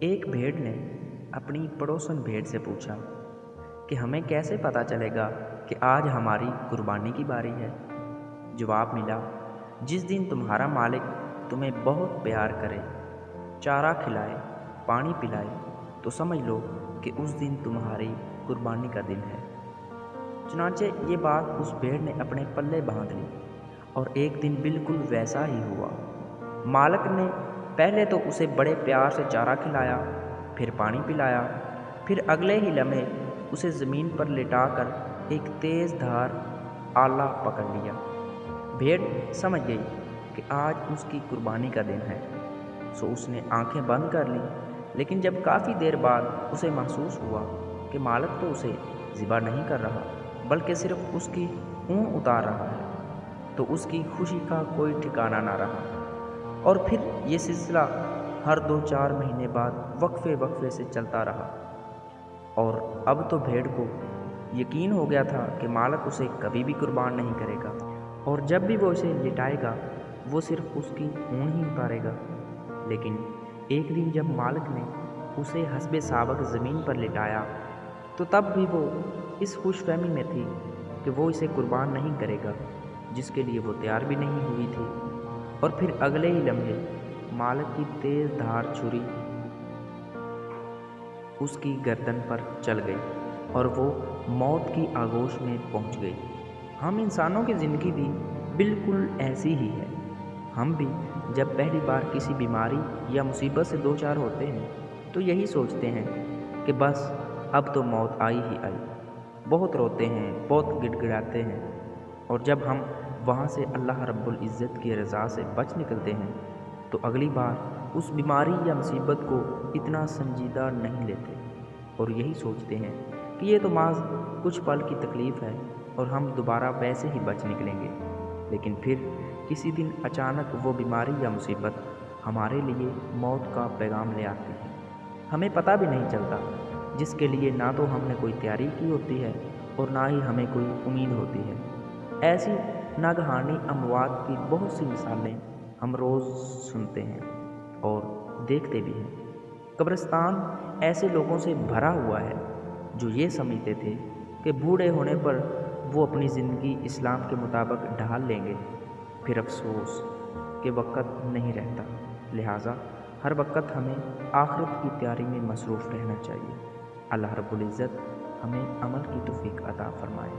ایک بھیڑ نے اپنی پڑوسن بھیڑ سے پوچھا کہ ہمیں کیسے پتہ چلے گا کہ آج ہماری قربانی کی باری ہے؟ جواب ملا، جس دن تمہارا مالک تمہیں بہت پیار کرے، چارہ کھلائے، پانی پلائے، تو سمجھ لو کہ اس دن تمہاری قربانی کا دن ہے۔ چنانچہ یہ بات اس بھیڑ نے اپنے پلے باندھ لی، اور ایک دن بالکل ویسا ہی ہوا۔ مالک نے پہلے تو اسے بڑے پیار سے چارہ کھلایا، پھر پانی پلایا، پھر اگلے ہی لمحے اسے زمین پر لٹا کر ایک تیز دھار آلہ پکڑ لیا۔ بھیڑ سمجھ گئی کہ آج اس کی قربانی کا دن ہے، سو اس نے آنکھیں بند کر لیں، لیکن جب کافی دیر بعد اسے محسوس ہوا کہ مالک تو اسے ذبح نہیں کر رہا بلکہ صرف اس کی اون اتار رہا ہے، تو اس کی خوشی کا کوئی ٹھکانہ نہ رہا۔ اور پھر یہ سلسلہ ہر 2-4 مہینے بعد وقفے سے چلتا رہا، اور اب تو بھیڑ کو یقین ہو گیا تھا کہ مالک اسے کبھی بھی قربان نہیں کرے گا، اور جب بھی وہ اسے لٹائے گا وہ صرف اس کی اون ہی اتارے گا۔ لیکن ایک دن جب مالک نے اسے حسب سابق زمین پر لٹایا تو تب بھی وہ اس خوش فہمی میں تھی کہ وہ اسے قربان نہیں کرے گا، جس کے لیے وہ تیار بھی نہیں ہوئی تھی۔ اور پھر اگلے ہی لمحے مالک کی تیز دھار چھری اس کی گردن پر چل گئی اور وہ موت کی آغوش میں پہنچ گئی۔ ہم انسانوں کی زندگی بھی بالکل ایسی ہی ہے۔ ہم بھی جب پہلی بار کسی بیماری یا مصیبت سے دوچار ہوتے ہیں تو یہی سوچتے ہیں کہ بس اب تو موت آئی ہی آئی، بہت روتے ہیں، بہت گڑ گڑاتے ہیں، اور جب ہم وہاں سے اللہ رب العزت کی رضا سے بچ نکلتے ہیں تو اگلی بار اس بیماری یا مصیبت کو اتنا سنجیدہ نہیں لیتے، اور یہی سوچتے ہیں کہ یہ تو محض کچھ پل کی تکلیف ہے اور ہم دوبارہ ویسے ہی بچ نکلیں گے۔ لیکن پھر کسی دن اچانک وہ بیماری یا مصیبت ہمارے لیے موت کا پیغام لے آتی ہے، ہمیں پتہ بھی نہیں چلتا، جس کے لیے نہ تو ہم نے کوئی تیاری کی ہوتی ہے اور نہ ہی ہمیں کوئی امید ہوتی ہے۔ ایسی ناگہانی اموات کی بہت سی مثالیں ہم روز سنتے ہیں اور دیکھتے بھی ہیں۔ قبرستان ایسے لوگوں سے بھرا ہوا ہے جو یہ سمجھتے تھے کہ بوڑھے ہونے پر وہ اپنی زندگی اسلام کے مطابق ڈھال لیں گے، پھر افسوس کہ وقت نہیں رہتا، لہٰذا ہر وقت ہمیں آخرت کی تیاری میں مصروف رہنا چاہیے۔ اللہ رب العزت ہمیں عمل کی توفیق عطا فرمائے۔